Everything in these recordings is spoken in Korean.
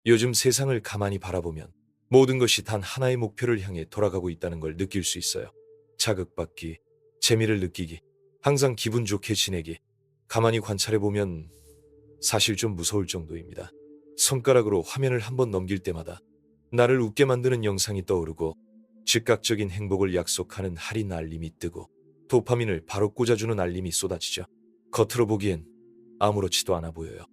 요즘 세상을 가만히 바라보면 모든 것이 단 하나의 목표를 향해 돌아가고 있다는 걸 느낄 수 있어요. 자극받기, 재미를 느끼기, 항상 기분 좋게 지내기. 가만히 관찰해보면 사실 좀 무서울 정도입니다. 손가락으로 화면을 한번 넘길 때마다 나를 웃게 만드는 영상이 떠오르고 즉각적인 행복을 약속하는 할인 알림이 뜨고 도파민을 바로 꽂아주는 알림이 쏟아지죠. 겉으로 보기엔 아무렇지도 않아 보여요.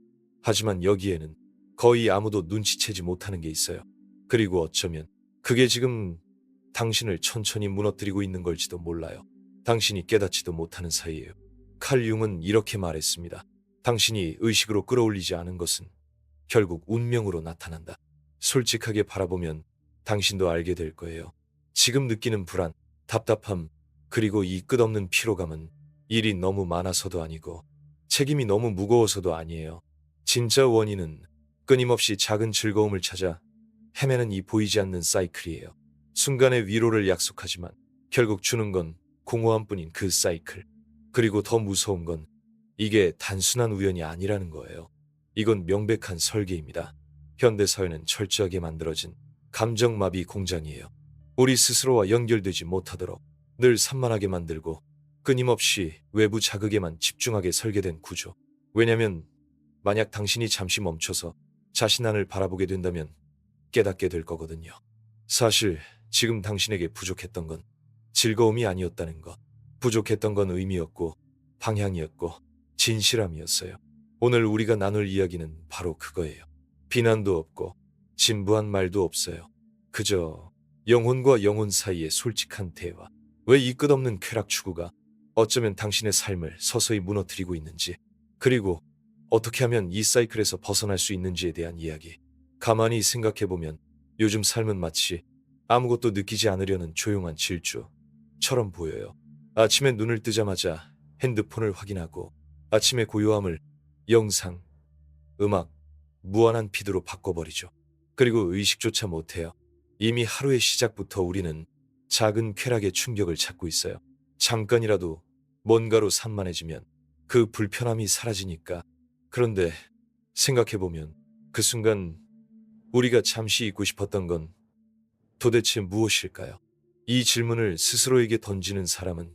하지만 여기에는 거의 아무도 눈치채지 못하는 게 있어요. 그리고 어쩌면 그게 지금 당신을 천천히 무너뜨리고 있는 걸지도 몰라요. 당신이 깨닫지도 못하는 사이에요. 칼 융은 이렇게 말했습니다. 당신이 의식으로 끌어올리지 않은 것은 결국 운명으로 나타난다. 솔직하게 바라보면 당신도 알게 될 거예요. 지금 느끼는 불안, 답답함, 그리고 이 끝없는 피로감은 일이 너무 많아서도 아니고 책임이 너무 무거워서도 아니에요. 진짜 원인은 끊임없이 작은 즐거움을 찾아 헤매는 이 보이지 않는 사이클이에요. 순간의 위로를 약속하지만 결국 주는 건 공허함뿐인 그 사이클. 그리고 더 무서운 건 이게 단순한 우연이 아니라는 거예요. 이건 명백한 설계입니다. 현대사회는 철저하게 만들어진 감정마비 공장이에요. 우리 스스로와 연결되지 못하도록 늘 산만하게 만들고 끊임없이 외부 자극에만 집중하게 설계된 구조. 왜냐면 만약 당신이 잠시 멈춰서 자신 안을 바라보게 된다면 깨닫게 될 거거든요. 사실 지금 당신에게 부족했던 건 즐거움이 아니었다는 것. 부족했던 건 의미였고 방향이었고 진실함이었어요. 오늘 우리가 나눌 이야기는 바로 그거예요. 비난도 없고 진부한 말도 없어요. 그저 영혼과 영혼 사이의 솔직한 대화. 왜 이 끝없는 쾌락 추구가 어쩌면 당신의 삶을 서서히 무너뜨리고 있는지, 그리고 어떻게 하면 이 사이클에서 벗어날 수 있는지에 대한 이야기. 가만히 생각해보면 요즘 삶은 마치 아무것도 느끼지 않으려는 조용한 질주처럼 보여요. 아침에 눈을 뜨자마자 핸드폰을 확인하고 아침의 고요함을 영상, 음악, 무한한 피드로 바꿔버리죠. 그리고 의식조차 못해요. 이미 하루의 시작부터 우리는 작은 쾌락의 충격을 찾고 있어요. 잠깐이라도 뭔가로 산만해지면 그 불편함이 사라지니까. 그런데 생각해보면 그 순간 우리가 잠시 잊고 싶었던 건 도대체 무엇일까요? 이 질문을 스스로에게 던지는 사람은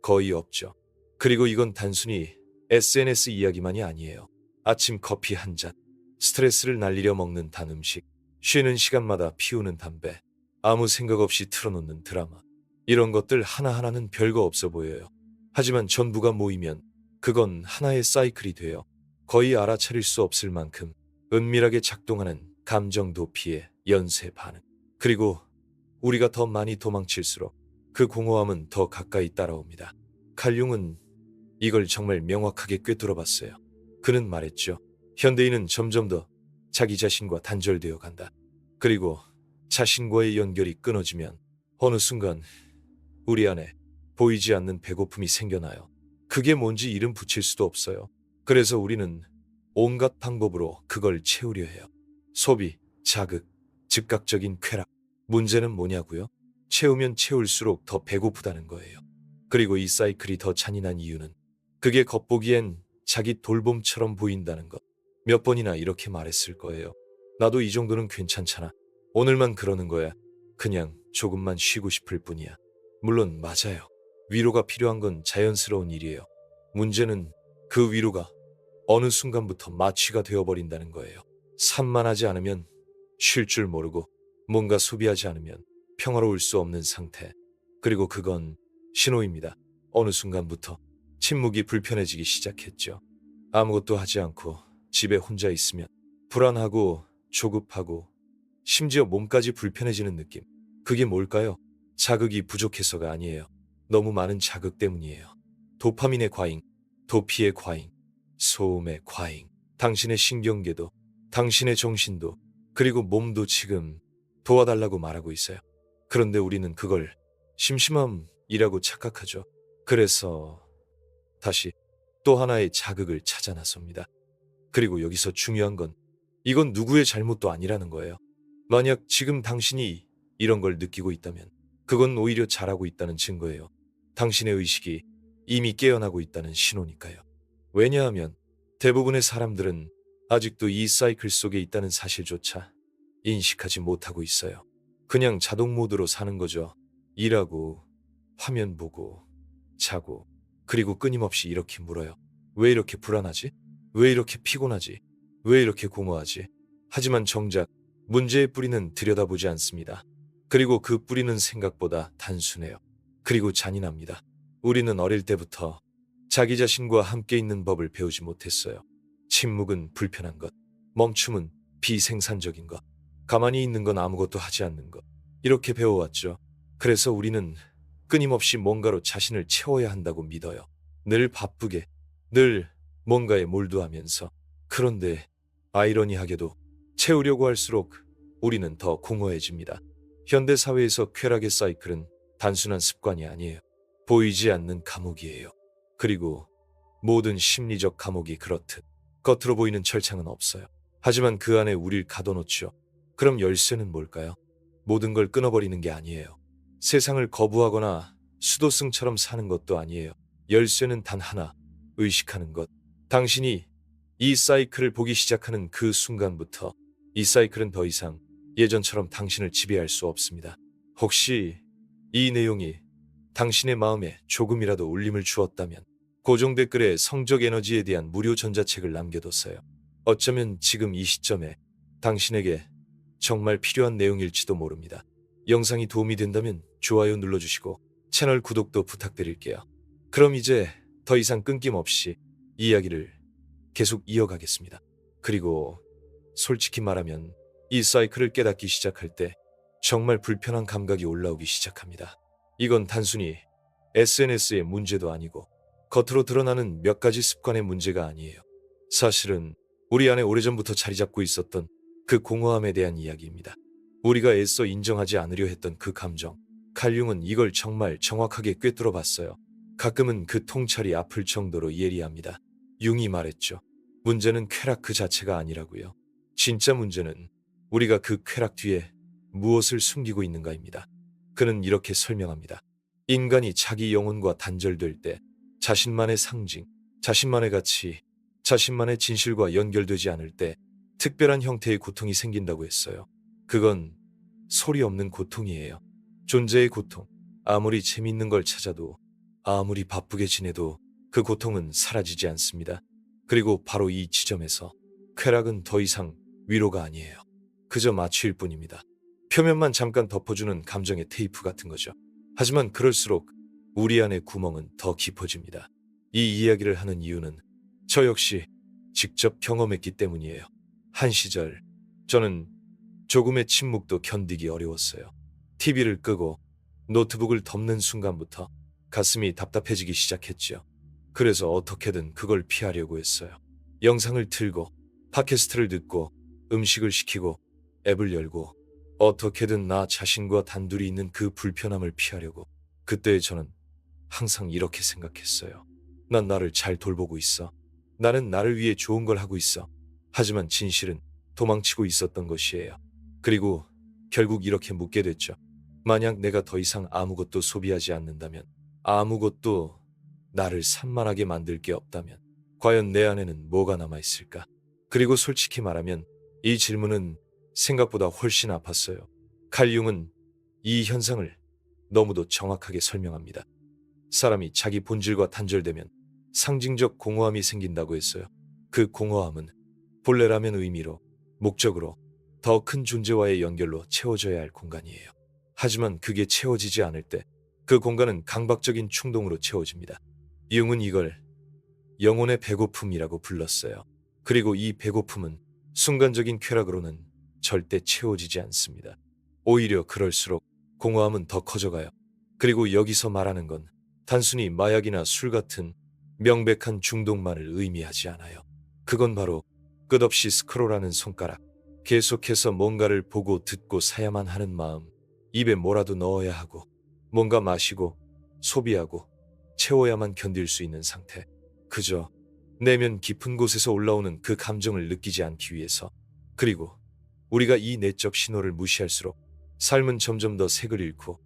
거의 없죠. 그리고 이건 단순히 SNS 이야기만이 아니에요. 아침 커피 한 잔, 스트레스를 날리려 먹는 단 음식, 쉬는 시간마다 피우는 담배, 아무 생각 없이 틀어놓는 드라마. 이런 것들 하나하나는 별거 없어 보여요. 하지만 전부가 모이면 그건 하나의 사이클이 돼요. 거의 알아차릴 수 없을 만큼 은밀하게 작동하는 감정 도피의 연쇄 반응. 그리고 우리가 더 많이 도망칠수록 그 공허함은 더 가까이 따라옵니다. 칼융은 이걸 정말 명확하게 꿰뚫어봤어요. 그는 말했죠. 현대인은 점점 더 자기 자신과 단절되어 간다. 그리고 자신과의 연결이 끊어지면 어느 순간 우리 안에 보이지 않는 배고픔이 생겨나요. 그게 뭔지 이름 붙일 수도 없어요. 그래서 우리는 온갖 방법으로 그걸 채우려 해요. 소비, 자극, 즉각적인 쾌락. 문제는 뭐냐고요? 채우면 채울수록 더 배고프다는 거예요. 그리고 이 사이클이 더 잔인한 이유는 그게 겉보기엔 자기 돌봄처럼 보인다는 것. 몇 번이나 이렇게 말했을 거예요. 나도 이 정도는 괜찮잖아. 오늘만 그러는 거야. 그냥 조금만 쉬고 싶을 뿐이야. 물론 맞아요. 위로가 필요한 건 자연스러운 일이에요. 문제는 그 위로가 어느 순간부터 마취가 되어버린다는 거예요. 산만하지 않으면 쉴 줄 모르고 뭔가 소비하지 않으면 평화로울 수 없는 상태. 그리고 그건 신호입니다. 어느 순간부터 침묵이 불편해지기 시작했죠. 아무것도 하지 않고 집에 혼자 있으면 불안하고 조급하고 심지어 몸까지 불편해지는 느낌. 그게 뭘까요? 자극이 부족해서가 아니에요. 너무 많은 자극 때문이에요. 도파민의 과잉, 도피의 과잉, 소음의 과잉. 당신의 신경계도, 당신의 정신도, 그리고 몸도 지금 도와달라고 말하고 있어요. 그런데 우리는 그걸 심심함이라고 착각하죠. 그래서 다시 또 하나의 자극을 찾아 나섭니다. 그리고 여기서 중요한 건 이건 누구의 잘못도 아니라는 거예요. 만약 지금 당신이 이런 걸 느끼고 있다면 그건 오히려 잘하고 있다는 증거예요. 당신의 의식이 이미 깨어나고 있다는 신호니까요. 왜냐하면 대부분의 사람들은 아직도 이 사이클 속에 있다는 사실조차 인식하지 못하고 있어요. 그냥 자동 모드로 사는 거죠. 일하고, 화면 보고, 자고, 그리고 끊임없이 이렇게 물어요. 왜 이렇게 불안하지? 왜 이렇게 피곤하지? 왜 이렇게 공허하지? 하지만 정작 문제의 뿌리는 들여다보지 않습니다. 그리고 그 뿌리는 생각보다 단순해요. 그리고 잔인합니다. 우리는 어릴 때부터 자기 자신과 함께 있는 법을 배우지 못했어요. 침묵은 불편한 것, 멈춤은 비생산적인 것, 가만히 있는 건 아무것도 하지 않는 것. 이렇게 배워왔죠. 그래서 우리는 끊임없이 뭔가로 자신을 채워야 한다고 믿어요. 늘 바쁘게, 늘 뭔가에 몰두하면서. 그런데 아이러니하게도 채우려고 할수록 우리는 더 공허해집니다. 현대 사회에서 쾌락의 사이클은 단순한 습관이 아니에요. 보이지 않는 감옥이에요. 그리고 모든 심리적 감옥이 그렇듯 겉으로 보이는 철창은 없어요. 하지만 그 안에 우릴 가둬놓죠. 그럼 열쇠는 뭘까요? 모든 걸 끊어버리는 게 아니에요. 세상을 거부하거나 수도승처럼 사는 것도 아니에요. 열쇠는 단 하나, 의식하는 것. 당신이 이 사이클을 보기 시작하는 그 순간부터 이 사이클은 더 이상 예전처럼 당신을 지배할 수 없습니다. 혹시 이 내용이 당신의 마음에 조금이라도 울림을 주었다면 고정 댓글에 성적 에너지에 대한 무료 전자책을 남겨뒀어요. 어쩌면 지금 이 시점에 당신에게 정말 필요한 내용일지도 모릅니다. 영상이 도움이 된다면 좋아요 눌러주시고 채널 구독도 부탁드릴게요. 그럼 이제 더 이상 끊김없이 이야기를 계속 이어가겠습니다. 그리고 솔직히 말하면 이 사이클을 깨닫기 시작할 때 정말 불편한 감각이 올라오기 시작합니다. 이건 단순히 SNS의 문제도 아니고 겉으로 드러나는 몇 가지 습관의 문제가 아니에요. 사실은 우리 안에 오래전부터 자리 잡고 있었던 그 공허함에 대한 이야기입니다. 우리가 애써 인정하지 않으려 했던 그 감정. 칼융은 이걸 정말 정확하게 꿰뚫어 봤어요. 가끔은 그 통찰이 아플 정도로 예리합니다. 융이 말했죠. 문제는 쾌락 그 자체가 아니라고요. 진짜 문제는 우리가 그 쾌락 뒤에 무엇을 숨기고 있는가입니다. 그는 이렇게 설명합니다. 인간이 자기 영혼과 단절될 때 자신만의 상징, 자신만의 가치, 자신만의 진실과 연결되지 않을 때 특별한 형태의 고통이 생긴다고 했어요. 그건 소리 없는 고통이에요. 존재의 고통. 아무리 재미있는 걸 찾아도, 아무리 바쁘게 지내도 그 고통은 사라지지 않습니다. 그리고 바로 이 지점에서 쾌락은 더 이상 위로가 아니에요. 그저 마취일 뿐입니다. 표면만 잠깐 덮어주는 감정의 테이프 같은 거죠. 하지만 그럴수록 우리 안의 구멍은 더 깊어집니다. 이 이야기를 하는 이유는 저 역시 직접 경험했기 때문이에요. 한 시절 저는 조금의 침묵도 견디기 어려웠어요. TV를 끄고 노트북을 덮는 순간부터 가슴이 답답해지기 시작했지요. 그래서 어떻게든 그걸 피하려고 했어요. 영상을 틀고 팟캐스트를 듣고 음식을 시키고 앱을 열고 어떻게든 나 자신과 단둘이 있는 그 불편함을 피하려고. 그때 저는 항상 이렇게 생각했어요. 난 나를 잘 돌보고 있어. 나는 나를 위해 좋은 걸 하고 있어. 하지만 진실은 도망치고 있었던 것이에요. 그리고 결국 이렇게 묻게 됐죠. 만약 내가 더 이상 아무것도 소비하지 않는다면, 아무것도 나를 산만하게 만들 게 없다면, 과연 내 안에는 뭐가 남아있을까? 그리고 솔직히 말하면 이 질문은 생각보다 훨씬 아팠어요. 칼융은 이 현상을 너무도 정확하게 설명합니다. 사람이 자기 본질과 단절되면 상징적 공허함이 생긴다고 했어요. 그 공허함은 본래라면 의미로, 목적으로, 더 큰 존재와의 연결로 채워져야 할 공간이에요. 하지만 그게 채워지지 않을 때 그 공간은 강박적인 충동으로 채워집니다. 융은 이걸 영혼의 배고픔이라고 불렀어요. 그리고 이 배고픔은 순간적인 쾌락으로는 절대 채워지지 않습니다. 오히려 그럴수록 공허함은 더 커져가요. 그리고 여기서 말하는 건 단순히 마약이나 술 같은 명백한 중독만을 의미하지 않아요. 그건 바로 끝없이 스크롤하는 손가락, 계속해서 뭔가를 보고 듣고 사야만 하는 마음, 입에 뭐라도 넣어야 하고 뭔가 마시고 소비하고 채워야만 견딜 수 있는 상태. 그저 내면 깊은 곳에서 올라오는 그 감정을 느끼지 않기 위해서. 그리고 우리가 이 내적 신호를 무시할수록 삶은 점점 더 색을 잃고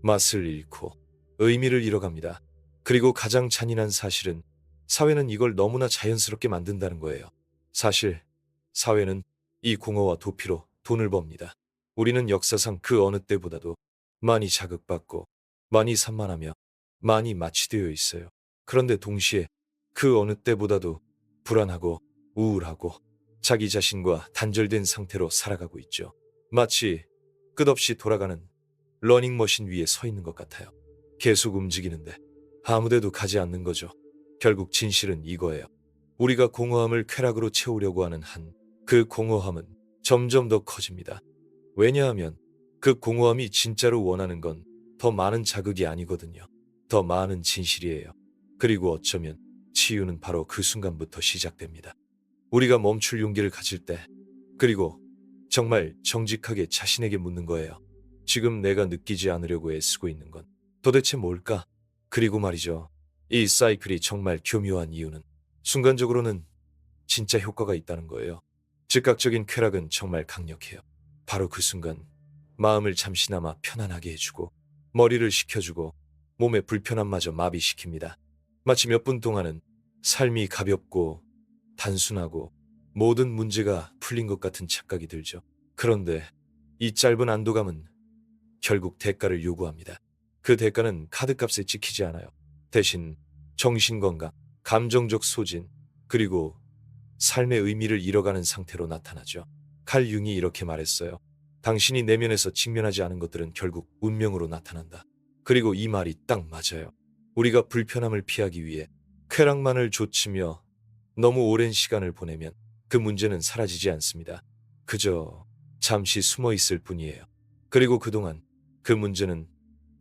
맛을 잃고 의미를 잃어갑니다. 그리고 가장 잔인한 사실은 사회는 이걸 너무나 자연스럽게 만든다는 거예요. 사실 사회는 이 공허와 도피로 돈을 법니다. 우리는 역사상 그 어느 때보다도 많이 자극받고 많이 산만하며 많이 마취되어 있어요. 그런데 동시에 그 어느 때보다도 불안하고 우울하고 자기 자신과 단절된 상태로 살아가고 있죠. 마치 끝없이 돌아가는 러닝머신 위에 서 있는 것 같아요. 계속 움직이는데 아무데도 가지 않는 거죠. 결국 진실은 이거예요. 우리가 공허함을 쾌락으로 채우려고 하는 한 그 공허함은 점점 더 커집니다. 왜냐하면 그 공허함이 진짜로 원하는 건 더 많은 자극이 아니거든요. 더 많은 진실이에요. 그리고 어쩌면 치유는 바로 그 순간부터 시작됩니다. 우리가 멈출 용기를 가질 때, 그리고 정말 정직하게 자신에게 묻는 거예요. 지금 내가 느끼지 않으려고 애쓰고 있는 건 도대체 뭘까? 그리고 말이죠. 이 사이클이 정말 교묘한 이유는 순간적으로는 진짜 효과가 있다는 거예요. 즉각적인 쾌락은 정말 강력해요. 바로 그 순간 마음을 잠시나마 편안하게 해주고 머리를 식혀주고 몸의 불편함마저 마비시킵니다. 마치 몇 분 동안은 삶이 가볍고 단순하고 모든 문제가 풀린 것 같은 착각이 들죠. 그런데 이 짧은 안도감은 결국 대가를 요구합니다. 그 대가는 카드값에 찍히지 않아요. 대신 정신건강, 감정적 소진, 그리고 삶의 의미를 잃어가는 상태로 나타나죠. 칼 융이 이렇게 말했어요. 당신이 내면에서 직면하지 않은 것들은 결국 운명으로 나타난다. 그리고 이 말이 딱 맞아요. 우리가 불편함을 피하기 위해 쾌락만을 좇으며 너무 오랜 시간을 보내면 그 문제는 사라지지 않습니다. 그저 잠시 숨어 있을 뿐이에요. 그리고 그동안 그 문제는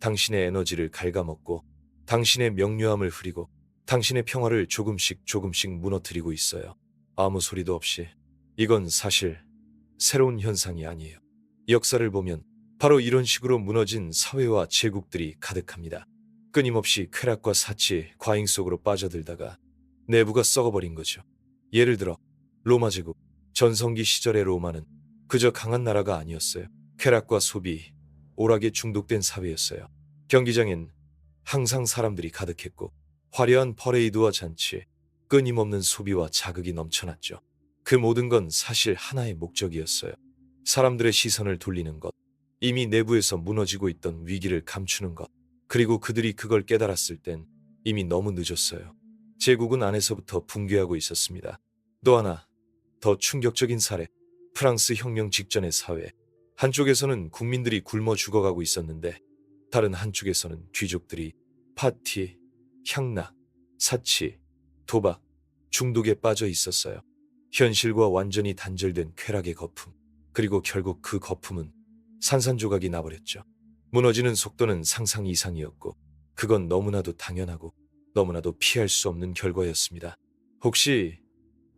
당신의 에너지를 갉아먹고 당신의 명료함을 흐리고 당신의 평화를 조금씩 조금씩 무너뜨리고 있어요. 아무 소리도 없이. 이건 사실 새로운 현상이 아니에요. 역사를 보면 바로 이런 식으로 무너진 사회와 제국들이 가득합니다. 끊임없이 쾌락과 사치, 과잉 속으로 빠져들다가 내부가 썩어버린 거죠. 예를 들어 로마 제국, 전성기 시절의 로마는 그저 강한 나라가 아니었어요. 쾌락과 소비, 오락에 중독된 사회였어요. 경기장엔 항상 사람들이 가득했고 화려한 퍼레이드와 잔치, 끊임없는 소비와 자극이 넘쳐났죠. 그 모든 건 사실 하나의 목적이었어요. 사람들의 시선을 돌리는 것, 이미 내부에서 무너지고 있던 위기를 감추는 것, 그리고 그들이 그걸 깨달았을 땐 이미 너무 늦었어요. 제국은 안에서부터 붕괴하고 있었습니다. 또 하나, 더 충격적인 사례, 프랑스 혁명 직전의 사회. 한쪽에서는 국민들이 굶어 죽어가고 있었는데 다른 한쪽에서는 귀족들이 파티, 향락, 사치, 도박, 중독에 빠져 있었어요. 현실과 완전히 단절된 쾌락의 거품. 그리고 결국 그 거품은 산산조각이 나버렸죠. 무너지는 속도는 상상 이상이었고 그건 너무나도 당연하고 너무나도 피할 수 없는 결과였습니다. 혹시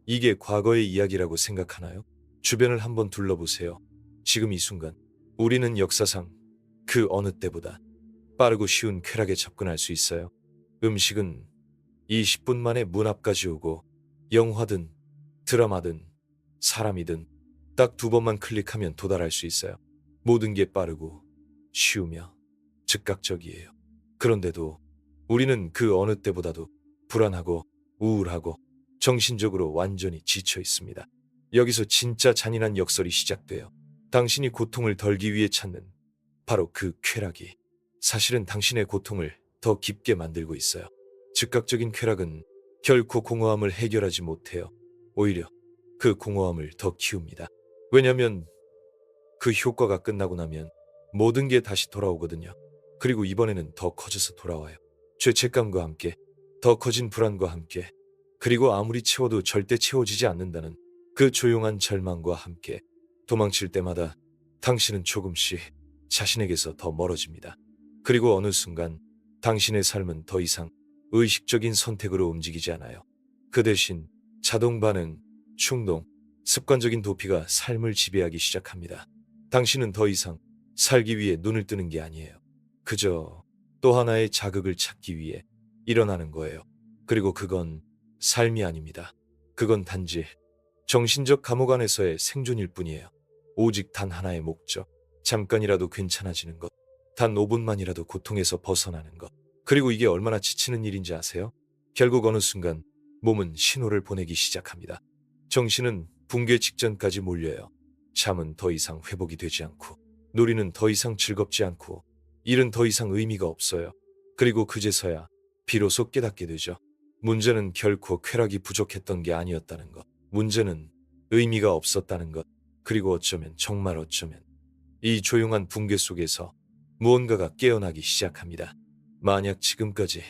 이게 과거의 이야기라고 생각하나요? 주변을 한번 둘러보세요. 지금 이 순간 우리는 역사상 그 어느 때보다 빠르고 쉬운 쾌락에 접근할 수 있어요. 음식은 20분 만에 문 앞까지 오고 영화든 드라마든 사람이든 딱 2번만 클릭하면 도달할 수 있어요. 모든 게 빠르고 쉬우며 즉각적이에요. 그런데도 우리는 그 어느 때보다도 불안하고 우울하고 정신적으로 완전히 지쳐 있습니다. 여기서 진짜 잔인한 역설이 시작돼요. 당신이 고통을 덜기 위해 찾는 바로 그 쾌락이 사실은 당신의 고통을 더 깊게 만들고 있어요. 즉각적인 쾌락은 결코 공허함을 해결하지 못해요. 오히려 그 공허함을 더 키웁니다. 왜냐면 그 효과가 끝나고 나면 모든 게 다시 돌아오거든요. 그리고 이번에는 더 커져서 돌아와요. 죄책감과 함께, 더 커진 불안과 함께, 그리고 아무리 채워도 절대 채워지지 않는다는 그 조용한 절망과 함께 도망칠 때마다 당신은 조금씩 자신에게서 더 멀어집니다. 그리고 어느 순간 당신의 삶은 더 이상 의식적인 선택으로 움직이지 않아요. 그 대신 자동 반응, 충동, 습관적인 도피가 삶을 지배하기 시작합니다. 당신은 더 이상 살기 위해 눈을 뜨는 게 아니에요. 그저 또 하나의 자극을 찾기 위해 일어나는 거예요. 그리고 그건 삶이 아닙니다. 그건 단지 정신적 감옥 안에서의 생존일 뿐이에요. 오직 단 하나의 목적, 잠깐이라도 괜찮아지는 것, 단 5분만이라도 고통에서 벗어나는 것. 그리고 이게 얼마나 지치는 일인지 아세요? 결국 어느 순간 몸은 신호를 보내기 시작합니다. 정신은 붕괴 직전까지 몰려요. 잠은 더 이상 회복이 되지 않고, 놀이는 더 이상 즐겁지 않고, 일은 더 이상 의미가 없어요. 그리고 그제서야 비로소 깨닫게 되죠. 문제는 결코 쾌락이 부족했던 게 아니었다는 것. 문제는 의미가 없었다는 것. 그리고 어쩌면, 정말 어쩌면 이 조용한 붕괴 속에서 무언가가 깨어나기 시작합니다. 만약 지금까지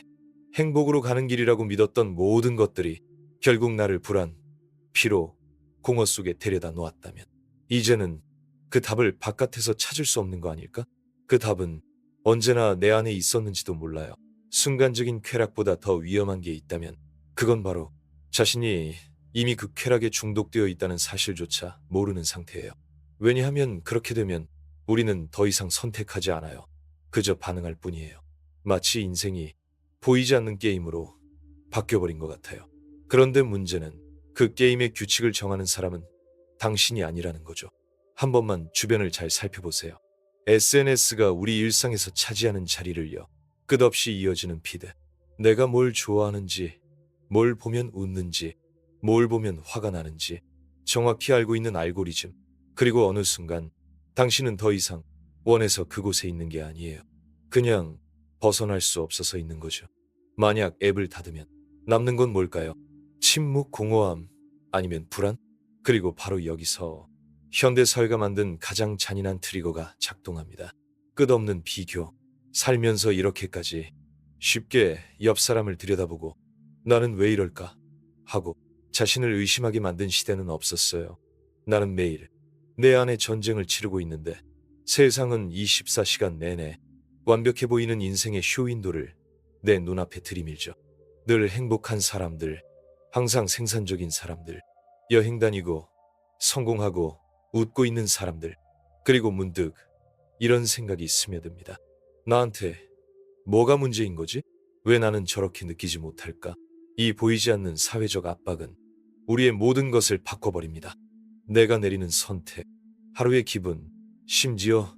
행복으로 가는 길이라고 믿었던 모든 것들이 결국 나를 불안, 피로, 공허 속에 데려다 놓았다면, 이제는 그 답을 바깥에서 찾을 수 없는 거 아닐까? 그 답은 언제나 내 안에 있었는지도 몰라요. 순간적인 쾌락보다 더 위험한 게 있다면 그건 바로 자신이 이미 그 쾌락에 중독되어 있다는 사실조차 모르는 상태예요. 왜냐하면 그렇게 되면 우리는 더 이상 선택하지 않아요. 그저 반응할 뿐이에요. 마치 인생이 보이지 않는 게임으로 바뀌어버린 것 같아요. 그런데 문제는 그 게임의 규칙을 정하는 사람은 당신이 아니라는 거죠. 한 번만 주변을 잘 살펴보세요. SNS가 우리 일상에서 차지하는 자리를요. 끝없이 이어지는 피드. 내가 뭘 좋아하는지, 뭘 보면 웃는지, 뭘 보면 화가 나는지 정확히 알고 있는 알고리즘. 그리고 어느 순간 당신은 더 이상 원해서 그곳에 있는 게 아니에요. 그냥 벗어날 수 없어서 있는 거죠. 만약 앱을 닫으면 남는 건 뭘까요? 침묵, 공허함, 아니면 불안? 그리고 바로 여기서 현대사회가 만든 가장 잔인한 트리거가 작동합니다. 끝없는 비교. 살면서 이렇게까지 쉽게 옆 사람을 들여다보고 나는 왜 이럴까? 하고 자신을 의심하게 만든 시대는 없었어요. 나는 매일 내 안에 전쟁을 치르고 있는데 세상은 24시간 내내 완벽해 보이는 인생의 쇼윈도를 내 눈앞에 들이밀죠. 늘 행복한 사람들, 항상 생산적인 사람들, 여행 다니고 성공하고 웃고 있는 사람들. 그리고 문득 이런 생각이 스며듭니다. 나한테 뭐가 문제인 거지? 왜 나는 저렇게 느끼지 못할까? 이 보이지 않는 사회적 압박은 우리의 모든 것을 바꿔버립니다. 내가 내리는 선택, 하루의 기분, 심지어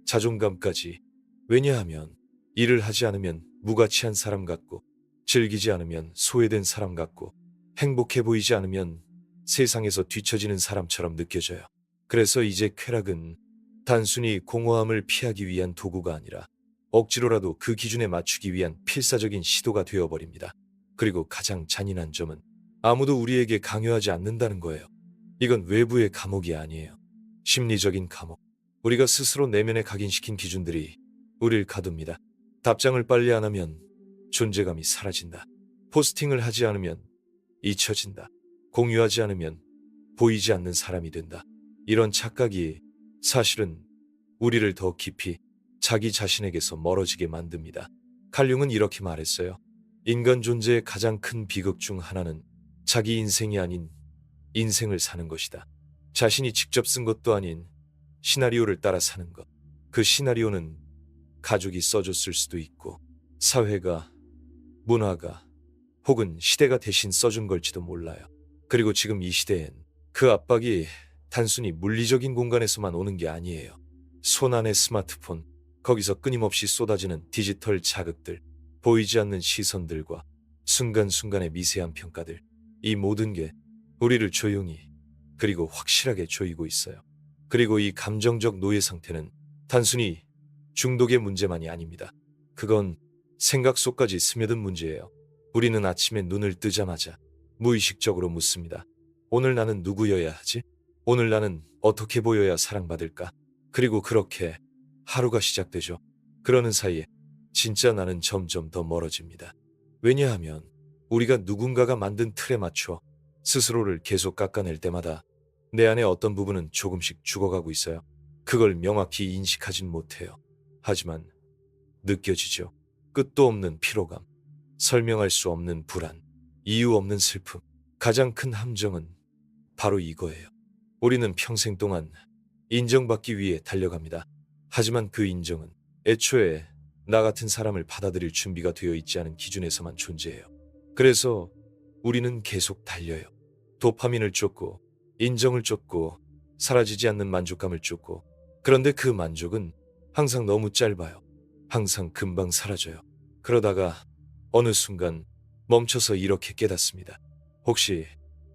자존감까지. 왜냐하면 일을 하지 않으면 무가치한 사람 같고, 즐기지 않으면 소외된 사람 같고, 행복해 보이지 않으면 세상에서 뒤처지는 사람처럼 느껴져요. 그래서 이제 쾌락은 단순히 공허함을 피하기 위한 도구가 아니라 억지로라도 그 기준에 맞추기 위한 필사적인 시도가 되어버립니다. 그리고 가장 잔인한 점은 아무도 우리에게 강요하지 않는다는 거예요. 이건 외부의 감옥이 아니에요. 심리적인 감옥. 우리가 스스로 내면에 각인시킨 기준들이 우릴 가둡니다. 답장을 빨리 안 하면 존재감이 사라진다. 포스팅을 하지 않으면 잊혀진다. 공유하지 않으면 보이지 않는 사람이 된다. 이런 착각이 사실은 우리를 더 깊이 자기 자신에게서 멀어지게 만듭니다. 칼 융은 이렇게 말했어요. 인간 존재의 가장 큰 비극 중 하나는 자기 인생이 아닌 인생을 사는 것이다. 자신이 직접 쓴 것도 아닌 시나리오를 따라 사는 것. 그 시나리오는 가족이 써줬을 수도 있고, 사회가, 문화가, 혹은 시대가 대신 써준 걸지도 몰라요. 그리고 지금 이 시대엔 그 압박이 단순히 물리적인 공간에서만 오는 게 아니에요. 손안의 스마트폰, 거기서 끊임없이 쏟아지는 디지털 자극들, 보이지 않는 시선들과 순간순간의 미세한 평가들. 이 모든 게 우리를 조용히 그리고 확실하게 조이고 있어요. 그리고 이 감정적 노예 상태는 단순히 중독의 문제만이 아닙니다. 그건 생각 속까지 스며든 문제예요. 우리는 아침에 눈을 뜨자마자 무의식적으로 묻습니다. 오늘 나는 누구여야 하지? 오늘 나는 어떻게 보여야 사랑받을까? 그리고 그렇게 하루가 시작되죠. 그러는 사이에 진짜 나는 점점 더 멀어집니다. 왜냐하면 우리가 누군가가 만든 틀에 맞춰 스스로를 계속 깎아낼 때마다 내 안의 어떤 부분은 조금씩 죽어가고 있어요. 그걸 명확히 인식하진 못해요. 하지만 느껴지죠. 끝도 없는 피로감, 설명할 수 없는 불안, 이유 없는 슬픔. 가장 큰 함정은 바로 이거예요. 우리는 평생 동안 인정받기 위해 달려갑니다. 하지만 그 인정은 애초에 나 같은 사람을 받아들일 준비가 되어 있지 않은 기준에서만 존재해요. 그래서 우리는 계속 달려요. 도파민을 쫓고, 인정을 쫓고, 사라지지 않는 만족감을 쫓고. 그런데 그 만족은 항상 너무 짧아요. 항상 금방 사라져요. 그러다가 어느 순간 멈춰서 이렇게 깨닫습니다. 혹시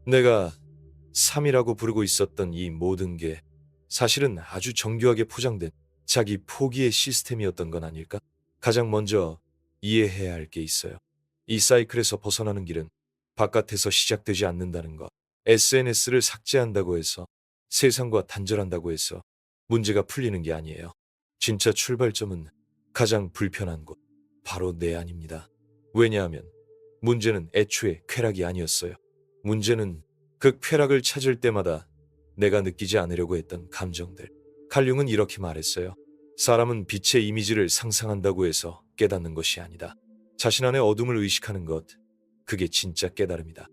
내가 삶이라고 부르고 있었던 이 모든 게 사실은 아주 정교하게 포장된 자기 포기의 시스템이었던 건 아닐까? 가장 먼저 이해해야 할 게 있어요. 이 사이클에서 벗어나는 길은 바깥에서 시작되지 않는다는 것. SNS를 삭제한다고 해서, 세상과 단절한다고 해서 문제가 풀리는 게 아니에요. 진짜 출발점은 가장 불편한 곳, 바로 내 안입니다. 왜냐하면 문제는 애초에 쾌락이 아니었어요. 문제는 그 쾌락을 찾을 때마다 내가 느끼지 않으려고 했던 감정들. 칼융은 이렇게 말했어요. 사람은 빛의 이미지를 상상한다고 해서 깨닫는 것이 아니다. 자신 안의 어둠을 의식하는 것, 그게 진짜 깨달음이다.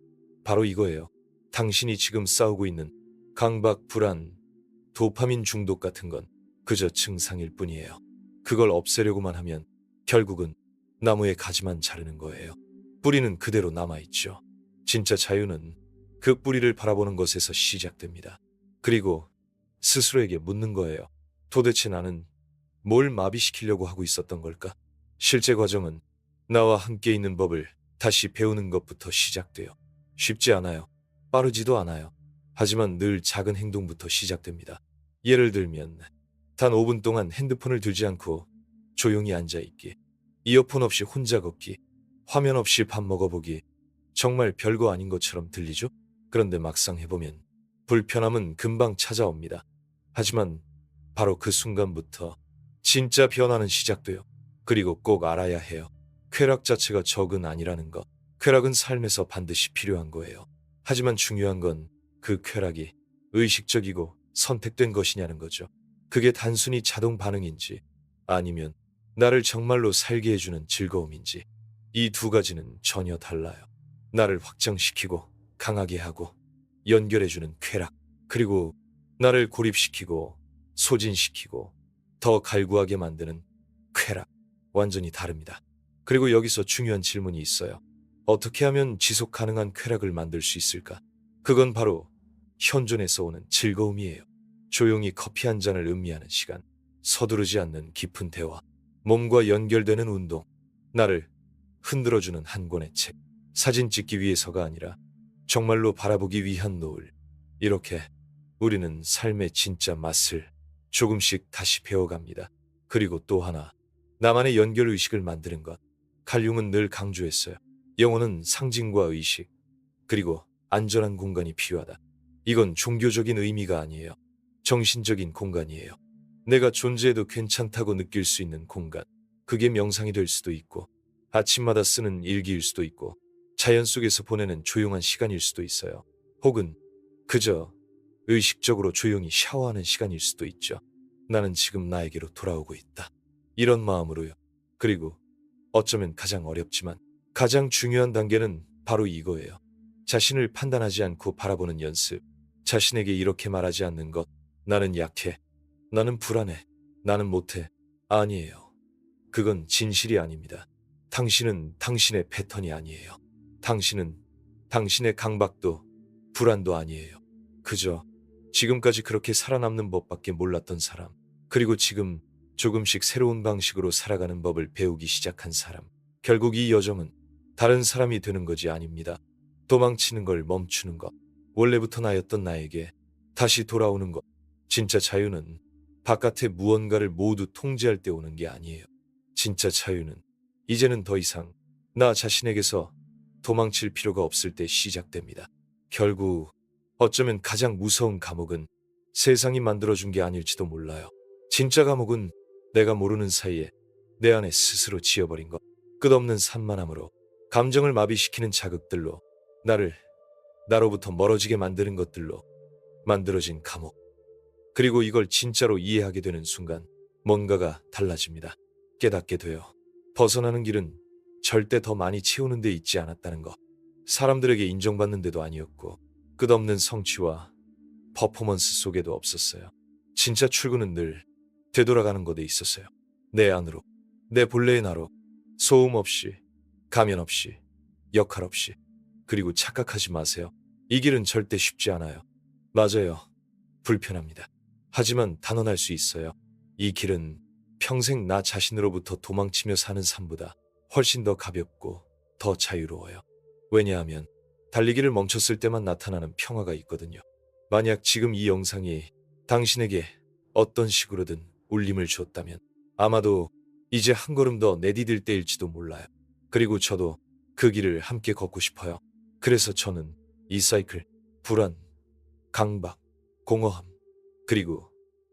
바로 이거예요. 당신이 지금 싸우고 있는 강박, 불안, 도파민 중독 같은 건 그저 증상일 뿐이에요. 그걸 없애려고만 하면 결국은 나무의 가지만 자르는 거예요. 뿌리는 그대로 남아있죠. 진짜 자유는 그 뿌리를 바라보는 것에서 시작됩니다. 그리고 스스로에게 묻는 거예요. 도대체 나는 뭘 마비시키려고 하고 있었던 걸까? 실제 과정은 나와 함께 있는 법을 다시 배우는 것부터 시작돼요. 쉽지 않아요. 빠르지도 않아요. 하지만 늘 작은 행동부터 시작됩니다. 예를 들면 단 5분 동안 핸드폰을 들지 않고 조용히 앉아있기, 이어폰 없이 혼자 걷기, 화면 없이 밥 먹어보기. 정말 별거 아닌 것처럼 들리죠? 그런데 막상 해보면 불편함은 금방 찾아옵니다. 하지만 바로 그 순간부터 진짜 변화는 시작돼요. 그리고 꼭 알아야 해요. 쾌락 자체가 적은 아니라는 것. 쾌락은 삶에서 반드시 필요한 거예요. 하지만 중요한 건 그 쾌락이 의식적이고 선택된 것이냐는 거죠. 그게 단순히 자동 반응인지 아니면 나를 정말로 살게 해주는 즐거움인지, 이 두 가지는 전혀 달라요. 나를 확장시키고 강하게 하고 연결해주는 쾌락, 그리고 나를 고립시키고 소진시키고 더 갈구하게 만드는 쾌락, 완전히 다릅니다. 그리고 여기서 중요한 질문이 있어요. 어떻게 하면 지속 가능한 쾌락을 만들 수 있을까? 그건 바로 현존에서 오는 즐거움이에요. 조용히 커피 한 잔을 음미하는 시간, 서두르지 않는 깊은 대화, 몸과 연결되는 운동, 나를 흔들어주는 한 권의 책, 사진 찍기 위해서가 아니라 정말로 바라보기 위한 노을. 이렇게 우리는 삶의 진짜 맛을 조금씩 다시 배워갑니다. 그리고 또 하나, 나만의 연결의식을 만드는 것. 칼융은 늘 강조했어요. 영혼은 상징과 의식, 그리고 안전한 공간이 필요하다. 이건 종교적인 의미가 아니에요. 정신적인 공간이에요. 내가 존재해도 괜찮다고 느낄 수 있는 공간. 그게 명상이 될 수도 있고, 아침마다 쓰는 일기일 수도 있고, 자연 속에서 보내는 조용한 시간일 수도 있어요. 혹은 그저 의식적으로 조용히 샤워하는 시간일 수도 있죠. 나는 지금 나에게로 돌아오고 있다. 이런 마음으로요. 그리고 어쩌면 가장 어렵지만 가장 중요한 단계는 바로 이거예요. 자신을 판단하지 않고 바라보는 연습. 자신에게 이렇게 말하지 않는 것. 나는 약해. 나는 불안해. 나는 못해. 아니에요. 그건 진실이 아닙니다. 당신은 당신의 패턴이 아니에요. 당신은 당신의 강박도 불안도 아니에요. 그저 지금까지 그렇게 살아남는 법밖에 몰랐던 사람. 그리고 지금 조금씩 새로운 방식으로 살아가는 법을 배우기 시작한 사람. 결국 이 여정은 다른 사람이 되는 것이 아닙니다. 도망치는 걸 멈추는 것. 원래부터 나였던 나에게 다시 돌아오는 것. 진짜 자유는 바깥의 무언가를 모두 통제할 때 오는 게 아니에요. 진짜 자유는 이제는 더 이상 나 자신에게서 도망칠 필요가 없을 때 시작됩니다. 결국 어쩌면 가장 무서운 감옥은 세상이 만들어준 게 아닐지도 몰라요. 진짜 감옥은 내가 모르는 사이에 내 안에 스스로 지어버린 것. 끝없는 산만함으로, 감정을 마비시키는 자극들로, 나로부터 멀어지게 만드는 것들로 만들어진 감옥. 그리고 이걸 진짜로 이해하게 되는 순간 뭔가가 달라집니다. 깨닫게 돼요. 벗어나는 길은 절대 더 많이 채우는 데 있지 않았다는 것. 사람들에게 인정받는 데도 아니었고, 끝없는 성취와 퍼포먼스 속에도 없었어요. 진짜 출구는 늘 되돌아가는 곳에 있었어요. 내 안으로, 내 본래의 나로, 소음 없이, 가면 없이, 역할 없이. 그리고 착각하지 마세요. 이 길은 절대 쉽지 않아요. 맞아요. 불편합니다. 하지만 단언할 수 있어요. 이 길은 평생 나 자신으로부터 도망치며 사는 삶보다 훨씬 더 가볍고 더 자유로워요. 왜냐하면 달리기를 멈췄을 때만 나타나는 평화가 있거든요. 만약 지금 이 영상이 당신에게 어떤 식으로든 울림을 줬다면 아마도 이제 한 걸음 더 내디딜 때일지도 몰라요. 그리고 저도 그 길을 함께 걷고 싶어요. 그래서 저는 이 사이클, 불안, 강박, 공허함, 그리고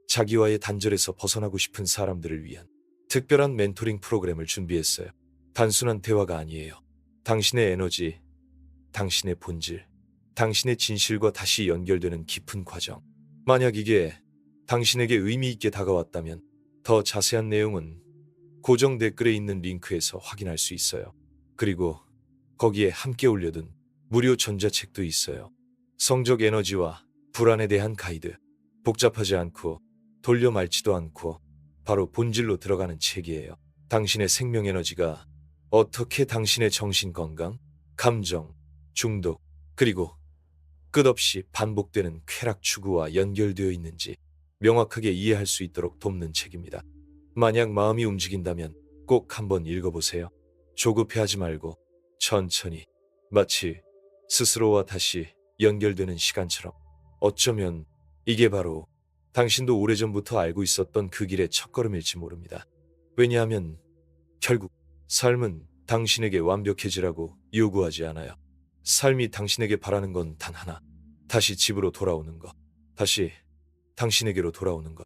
자기와의 단절에서 벗어나고 싶은 사람들을 위한 특별한 멘토링 프로그램을 준비했어요. 단순한 대화가 아니에요. 당신의 에너지, 당신의 본질, 당신의 진실과 다시 연결되는 깊은 과정. 만약 이게 당신에게 의미 있게 다가왔다면 더 자세한 내용은 고정 댓글에 있는 링크에서 확인할 수 있어요. 그리고 거기에 함께 올려둔 무료 전자책도 있어요. 성적 에너지와 불안에 대한 가이드. 복잡하지 않고 돌려 말지도 않고 바로 본질로 들어가는 책이에요. 당신의 생명 에너지가 어떻게 당신의 정신 건강, 감정, 중독, 그리고 끝없이 반복되는 쾌락 추구와 연결되어 있는지 명확하게 이해할 수 있도록 돕는 책입니다. 만약 마음이 움직인다면 꼭 한번 읽어보세요. 조급해하지 말고 천천히, 마치 스스로와 다시 연결되는 시간처럼. 어쩌면 이게 바로 당신도 오래전부터 알고 있었던 그 길의 첫걸음일지 모릅니다. 왜냐하면 결국 삶은 당신에게 완벽해지라고 요구하지 않아요. 삶이 당신에게 바라는 건 단 하나. 다시 집으로 돌아오는 것. 다시 당신에게로 돌아오는 것.